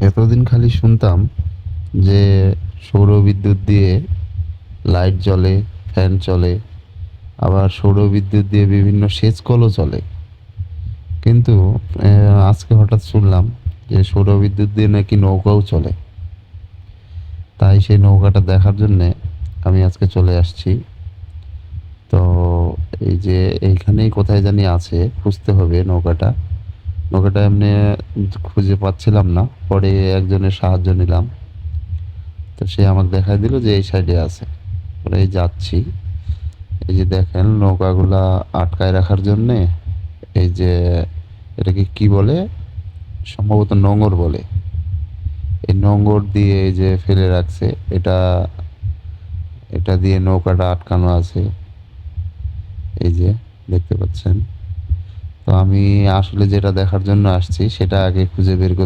এতদিন খালি শুনতাম যে সৌরবিদ্যুৎ দিয়ে লাইট জ্বলে, ফ্যান চলে, আবার সৌরবিদ্যুৎ দিয়ে বিভিন্ন সেচ কলও চলে। কিন্তু আজকে হঠাৎ শুনলাম যে সৌরবিদ্যুৎ দিয়ে নাকি নৌকাও চলে। তাই সেই নৌকাটা দেখার জন্যে আমি আজকে চলে আসছি। তো এই যে এইখানেই কোথায় জানি আছে, খুঁজতে হবে নৌকাটা। নৌকাটা এমনি খুঁজে পাচ্ছিলাম না। পরে একজনের সাহায্য নিলাম। তো সে আমাকে দেখায় দিল যে এই সাইডে আছে। পরে এই যাচ্ছি। এই যে দেখেন নৌকাগুলা আটকায় রাখার জন্যে এই যে এটাকে কি বলে? সম্ভবত নোঙর বলে। এই নোঙর দিয়ে এই যে ফেলে রাখছে। এটা এটা দিয়ে নৌকাটা আটকানো আছে। এই যে দেখতে পাচ্ছেন। তো আমি আসলে যেটা দেখার জন্য আসছি সেটা আগে খুঁজে বের করতে